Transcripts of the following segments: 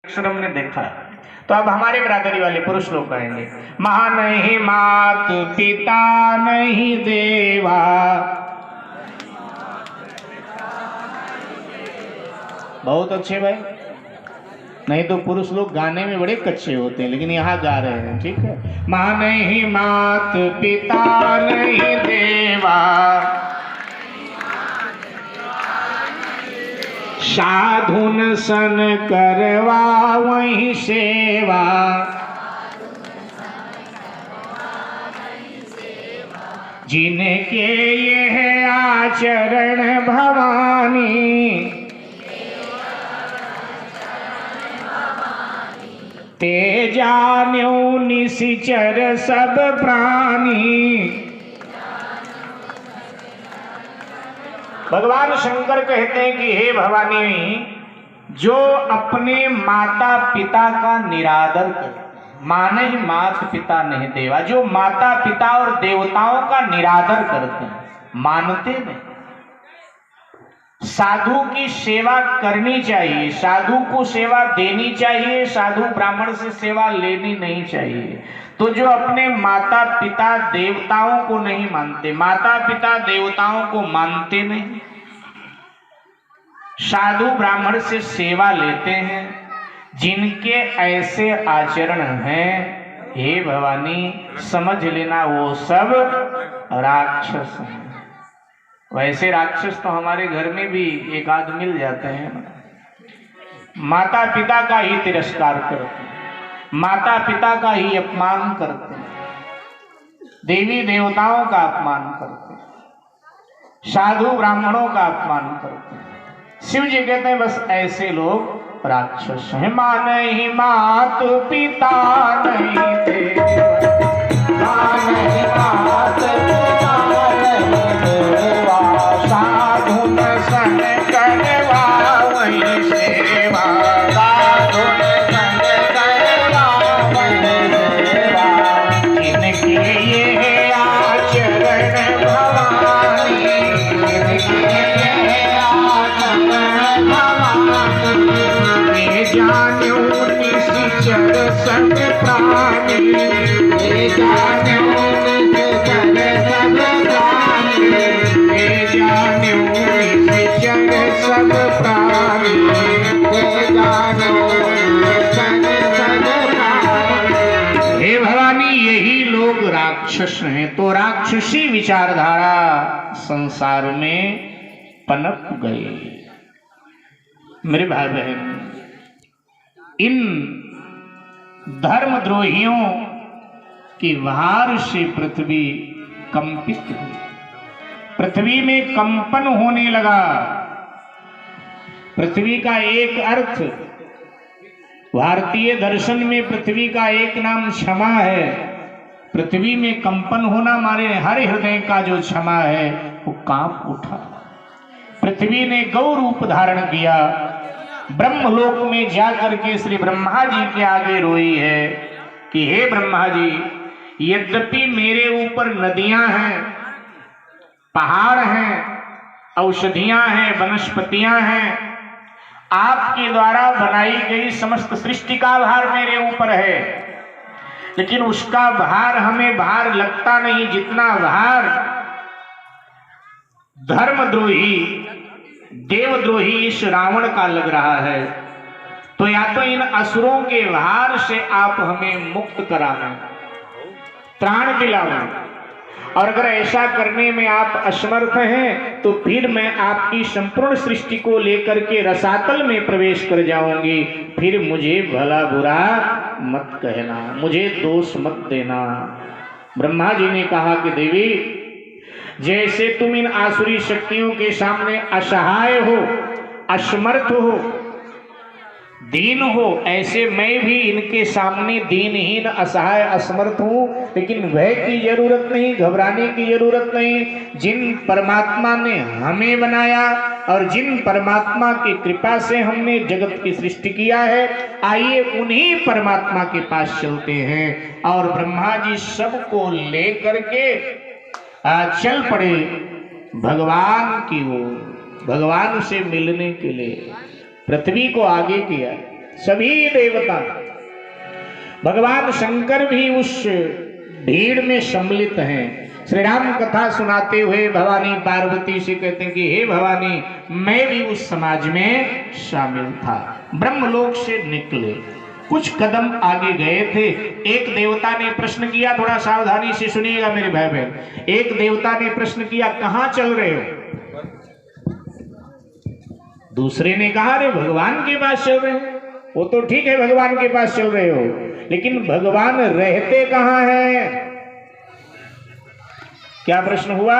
अक्षर हमने देखा। तो अब हमारे बिरादरी वाले पुरुष लोग कहेंगे, माँ नहीं मात पिता नहीं देवा। बहुत अच्छे भाई, नहीं तो पुरुष लोग गाने में बड़े कच्चे होते हैं, लेकिन यहाँ गा रहे हैं, ठीक है। माँ नहीं मात पिता नहीं देवा, साधुन सन करवा वही सेवा। जिनके ये है आचरण भवानी, ते जान्यो निशिचर सब प्राणी। भगवान शंकर कहते हैं कि हे भवानी, जो अपने माता पिता का निरादर करे, माने ही मात पिता नहीं देवा, जो माता पिता और देवताओं का निरादर करते हैं, मानते नहीं। साधु की सेवा करनी चाहिए, साधु को सेवा देनी चाहिए, साधु ब्राह्मण से सेवा लेनी नहीं चाहिए। तो जो अपने माता पिता देवताओं को नहीं मानते, माता पिता देवताओं को मानते नहीं, साधु ब्राह्मण से सेवा लेते हैं, जिनके ऐसे आचरण हैं, हे भवानी समझ लेना वो सब राक्षस हैं। वैसे राक्षस तो हमारे घर में भी एक आध मिल जाते हैं, माता पिता का ही तिरस्कार करते हैं, माता पिता का ही अपमान करते हैं, देवी देवताओं का अपमान करते हैं, साधु ब्राह्मणों का अपमान करते हैं। शिव जी कहते हैं बस ऐसे लोग राक्षस हैं। माँ नहीं मात पिता नहीं देवा, माँ नहीं मात पिता नहीं देवा, साधु न सन करवा वही सेवा, साधु न सन करवा वही सेवा। इनके ये आचरण भवानी, इनके जान्यो निशिचर सब प्राणी, जान्यो निशिचर सब प्राणी, जान्यो निशिचर सब प्राणी, जान्यो निशिचर सब प्राणी। हे भवानी, यही लोग राक्षस हैं। तो राक्षसी विचारधारा संसार में पनप गई। मेरे भाई बहन, इन धर्मद्रोहियों की वार से पृथ्वी कंपित हुई, पृथ्वी में कंपन होने लगा। पृथ्वी का एक अर्थ, भारतीय दर्शन में पृथ्वी का एक नाम क्षमा है। पृथ्वी में कंपन होना माने हर हृदय का जो क्षमा है वो कांप उठा। पृथ्वी ने गौ रूप धारण किया, ब्रह्मलोक में जाकर के श्री ब्रह्मा जी के आगे रोई है कि हे ब्रह्मा जी, यद्यपि मेरे ऊपर नदियां हैं, पहाड़ हैं, औषधियां हैं, वनस्पतियां हैं, आपके द्वारा बनाई गई समस्त सृष्टि का भार मेरे ऊपर है, लेकिन उसका भार हमें भार लगता नहीं जितना भार धर्मद्रोही देवद्रोही इस रावण का लग रहा है। तो या तो इन असुरों के भार से आप हमें मुक्त कराना, त्राण दिलाना, और अगर ऐसा करने में आप असमर्थ हैं तो फिर मैं आपकी संपूर्ण सृष्टि को लेकर के रसातल में प्रवेश कर जाऊंगी। फिर मुझे भला बुरा मत कहना, मुझे दोष मत देना। ब्रह्मा जी ने कहा कि देवी, जैसे तुम इन आसुरी शक्तियों के सामने असहाय हो, असमर्थ हो, दीन हो, ऐसे मैं भी इनके सामने दीनहीन, असहाय, असमर्थ हूं। लेकिन भय की जरूरत नहीं, घबराने की जरूरत नहीं। जिन परमात्मा ने हमें बनाया और जिन परमात्मा की कृपा से हमने जगत की सृष्टि किया है, आइए उन्हीं परमात्मा के पास चलते हैं। और ब्रह्मा जी सबको लेकर के चल पड़े भगवान की ओर, भगवान से मिलने के लिए। पृथ्वी को आगे किया, सभी देवता। भगवान शंकर भी उस भीड़ में सम्मिलित हैं। श्री राम कथा सुनाते हुए भवानी पार्वती से कहते हैं कि हे भवानी, मैं भी उस समाज में शामिल था। ब्रह्मलोक से निकले, कुछ कदम आगे गए थे, एक देवता ने प्रश्न किया, थोड़ा सावधानी से सुनिएगा मेरे भाई बहन। एक देवता ने प्रश्न किया, कहां चल रहे हो? दूसरे ने कहा, अरे भगवान के पास चल रहे हो। वो तो ठीक है, भगवान के पास चल रहे हो, लेकिन भगवान रहते कहां हैं? क्या प्रश्न हुआ?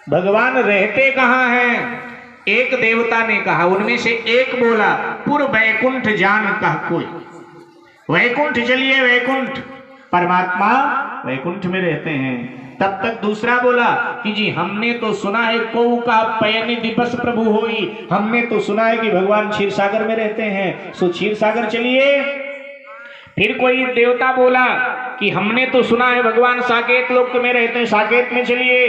भगवान रहते कहां हैं? एक देवता ने कहा, उनमें से एक बोला, पुर वैकुंठ जान कह कोई। वैकुंठ चलिए, वैकुंठ, परमात्मा वैकुंठ में रहते हैं। तब तक दूसरा बोला कि जी हमने तो सुना है कौ का पयनी दिवस प्रभु होई, हमने तो सुना है कि भगवान क्षीर सागर में रहते हैं, सो क्षीर सागर चलिए। फिर कोई देवता बोला कि हमने तो सुना है भगवान साकेत लोक में रहते हैं, साकेत में चलिए।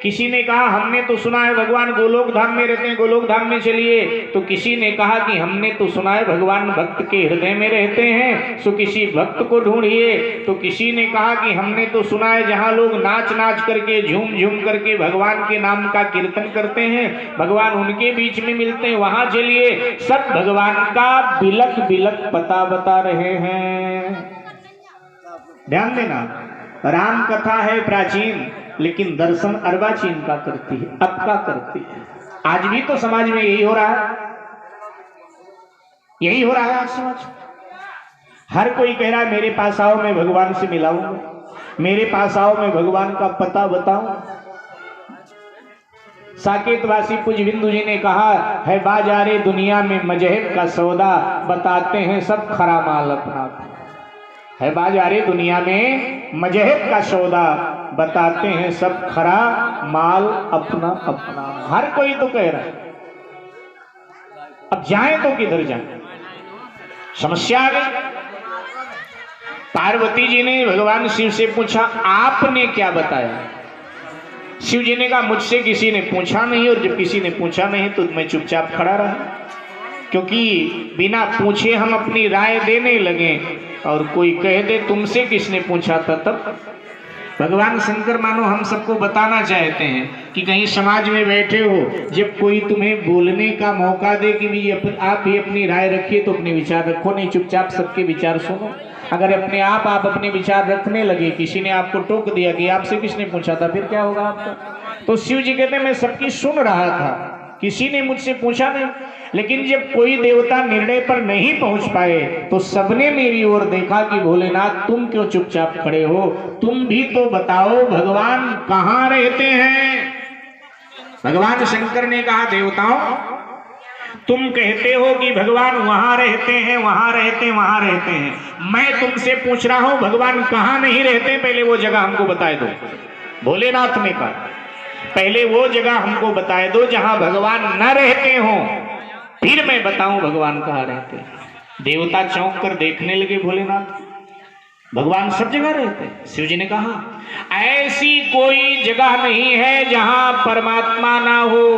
किसी ने कहा हमने तो सुना है भगवान गोलोक धाम में रहते हैं, गोलोक धाम में चलिए। तो किसी ने कहा कि हमने तो सुना है भगवान भक्त के हृदय में रहते हैं, सो किसी भक्त को ढूंढिए। तो किसी ने कहा कि हमने तो सुना है जहां लोग नाच नाच करके, झूम झूम करके भगवान के नाम का कीर्तन करते हैं, भगवान उनके बीच में मिलते हैं, वहां चलिए। सब भगवान का बिलक बिलक पता बता रहे हैं। ध्यान देना, राम कथा है प्राचीन, लेकिन दर्शन अर्वाचीन का करती है, अब का करती है। आज भी तो समाज में यही हो रहा है, यही हो रहा है आज समाज। हर कोई कह रहा है मेरे पास आओ, मैं भगवान से मिलाऊंगा, मेरे पास आओ, मैं भगवान का पता बताऊं। साकेतवासी पूज्यबिंदु जी ने कहा है, बाजारे दुनिया में मजहब का सौदा, बताते हैं सब खरा माल अपना। है बाजारे दुनिया में मजहब का सौदा, बताते हैं सब खरा माल अपना अपना। हर कोई तो कह रहा है, अब जाए तो किधर जाए, समस्या आ गई। पार्वती जी ने भगवान शिव से पूछा, आपने क्या बताया? शिव जी ने कहा, मुझसे किसी ने पूछा नहीं, और जब किसी ने पूछा नहीं तो मैं चुपचाप खड़ा रहा, क्योंकि बिना पूछे हम अपनी राय देने लगे और कोई कह दे तुमसे किसने पूछा था। तब भगवान शंकर मानो हम सबको बताना चाहते हैं कि कहीं समाज में बैठे हो, जब कोई तुम्हें बोलने का मौका दे कि भी आप भी अपनी राय रखिए, तो अपने विचार रखो, नहीं चुपचाप सबके विचार सुनो। अगर अपने आप अपने विचार रखने लगे, किसी ने आपको टोक दिया कि आपसे किसने पूछा था, फिर क्या होगा आपका? तो शिव जी कहते मैं सबकी सुन रहा था, किसी ने मुझसे पूछा नहीं। लेकिन जब कोई देवता निर्णय पर नहीं पहुंच पाए तो सबने मेरी ओर देखा कि भोलेनाथ तुम क्यों चुपचाप खड़े हो, तुम भी तो बताओ भगवान कहां रहते हैं। भगवान शंकर ने कहा, देवताओं तुम कहते हो कि भगवान वहां रहते हैं, वहां रहते हैं, वहां रहते हैं, मैं तुमसे पूछ रहा हूं भगवान कहां नहीं रहते, पहले वो जगह हमको बताए दो। भोलेनाथ ने कहा, पहले वो जगह हमको बताए दो जहां भगवान न रहते हो, फिर मैं बताऊं भगवान कहां रहते हैं। देवता चौंक कर देखने लगे, भोलेनाथ भगवान सब जगह रहते हैं। शिव जी ने कहा, ऐसी कोई जगह नहीं है जहां परमात्मा ना हो।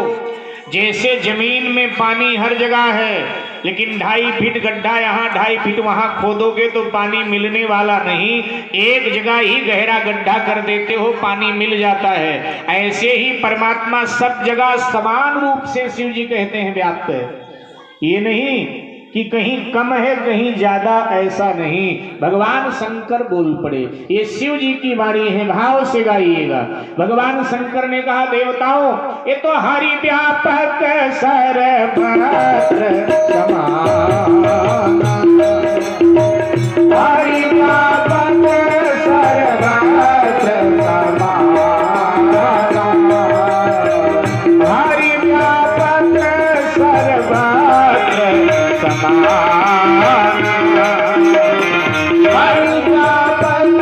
जैसे जमीन में पानी हर जगह है, लेकिन 2.5 फीट गड्ढा यहाँ 2.5 फीट वहां खोदोगे तो पानी मिलने वाला नहीं, एक जगह ही गहरा गड्ढा कर देते हो पानी मिल जाता है। ऐसे ही परमात्मा सब जगह समान रूप से शिव जी कहते हैं व्याप्त है। ये नहीं कि कहीं कम है कहीं ज्यादा, ऐसा नहीं। भगवान शंकर बोल पड़े, ये शिव जी की वाणी है, भाव से गाइएगा। भगवान शंकर ने कहा, देवताओं ये तो हरि व्यापक सर्वत्र समान, हरि व्यापक सर्वत्र समान, हरि व्यापक सर्वत्र समान, हरि व्यापक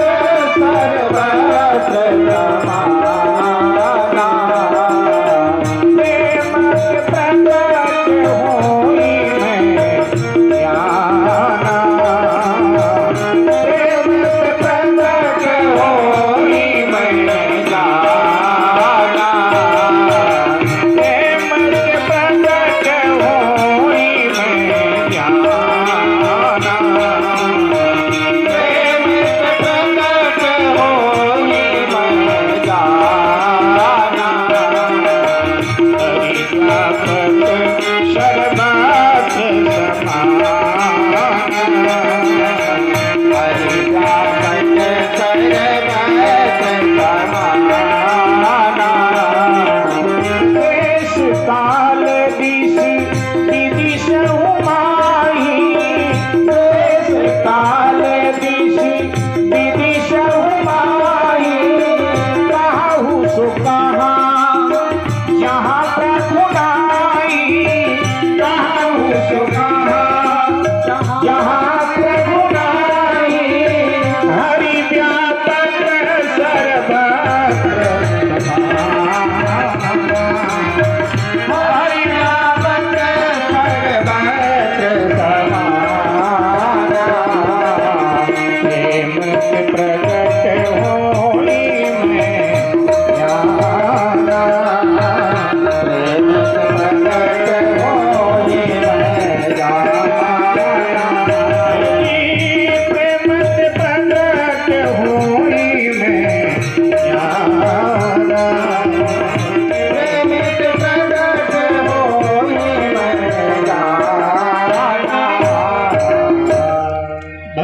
सर्वत्र समान, प्रेम के प्रकट होई मैं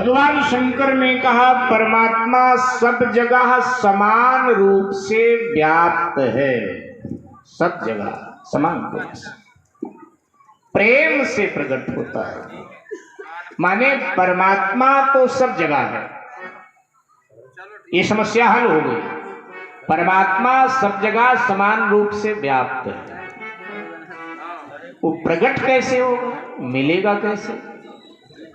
भगवान शंकर ने कहा परमात्मा सब जगह समान रूप से व्याप्त है, सब जगह समान रूप से प्रेम से प्रकट होता है। माने परमात्मा तो सब जगह है, ये समस्या हल हो गई। परमात्मा सब जगह समान रूप से व्याप्त है, वो प्रकट कैसे होगा, मिलेगा कैसे?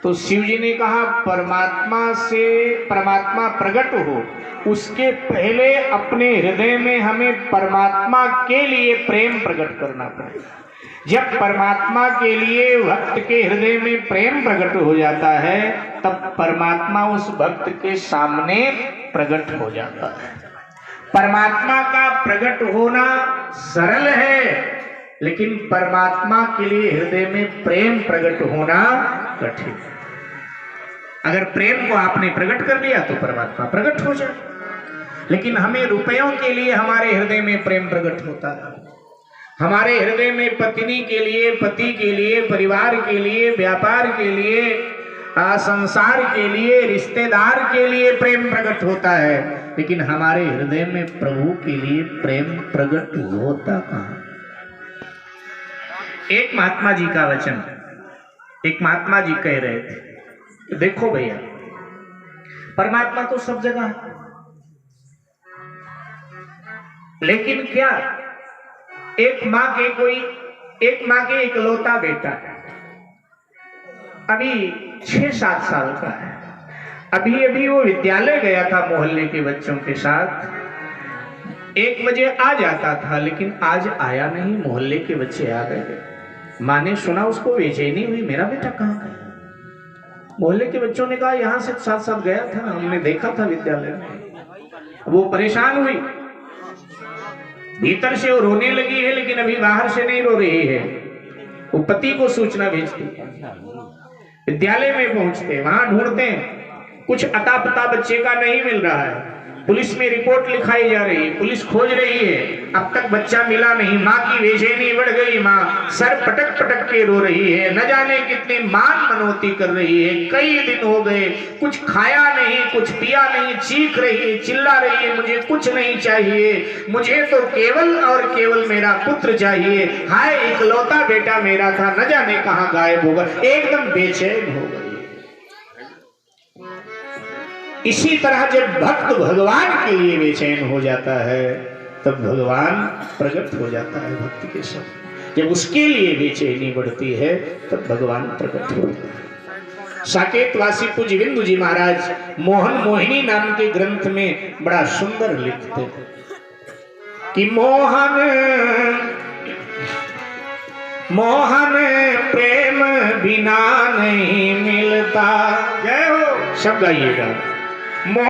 तो शिव जी ने कहा परमात्मा से परमात्मा प्रकट हो उसके पहले अपने हृदय में हमें परमात्मा के लिए प्रेम प्रकट करना पड़ेगा। जब परमात्मा के लिए भक्त के हृदय में प्रेम प्रकट हो जाता है तब परमात्मा उस भक्त के सामने प्रकट हो जाता है। परमात्मा का प्रकट होना सरल है, लेकिन परमात्मा के लिए हृदय में प्रेम प्रकट होना कठिन है। अगर प्रेम को आपने प्रकट कर दिया तो परमात्मा प्रकट हो जाए, लेकिन हमें रुपयों के लिए हमारे हृदय में प्रेम प्रकट होता है, हमारे हृदय में पत्नी के लिए, पति के लिए, परिवार के लिए, व्यापार के लिए, संसार के लिए, रिश्तेदार के लिए प्रेम प्रकट होता है, लेकिन हमारे हृदय में प्रभु के लिए प्रेम प्रकट होता कहाँ? एक महात्मा जी का वचन, एक महात्मा जी कह रहे थे, देखो भैया परमात्मा तो सब जगह है, लेकिन क्या एक माँ के इकलौता बेटा है, अभी 6-7 साल का है, अभी वो विद्यालय गया था मोहल्ले के बच्चों के साथ। 1 बजे आ जाता था, लेकिन आज आया नहीं, मोहल्ले के बच्चे आ गए। माँ ने सुना, उसको बेचैनी हुई, मेरा बेटा कहाँ गया? मोहल्ले के बच्चों ने कहा यहाँ से साथ गया था, हमने देखा था विद्यालय में। वो परेशान हुई, भीतर से वो रोने लगी है, लेकिन अभी बाहर से नहीं रो रही है। वो पति को सूचना भेजती, विद्यालय में पहुंचते, वहां ढूंढते, कुछ अता पता बच्चे का नहीं मिल रहा है। पुलिस में रिपोर्ट लिखाई जा रही है, पुलिस खोज रही है, अब तक बच्चा मिला नहीं। माँ की बेचैनी बढ़ गई, माँ सर पटक पटक के रो रही है, न जाने कितनी मान मनौती कर रही है। कई दिन हो गए, कुछ खाया नहीं, कुछ पिया नहीं, चीख रही है, चिल्ला रही है, मुझे कुछ नहीं चाहिए, मुझे तो केवल और केवल मेरा पुत्र चाहिए। हाय इकलौता बेटा मेरा था, न जाने कहाँ गायब होगा। एकदम बेचैन हो गई। इसी तरह जब भक्त भगवान के लिए बेचैन हो जाता है तब भगवान प्रकट हो जाता है भक्त के साथ। जब उसके लिए बेचैनी बढ़ती है तब भगवान प्रकट होता है। साकेत वासी पूज्य बिंदु जी महाराज मोहन मोहिनी नाम के ग्रंथ में बड़ा सुंदर लिखते हैं कि मोहन प्रेम बिना नहीं मिलता। जय हो, सब गाइएगा।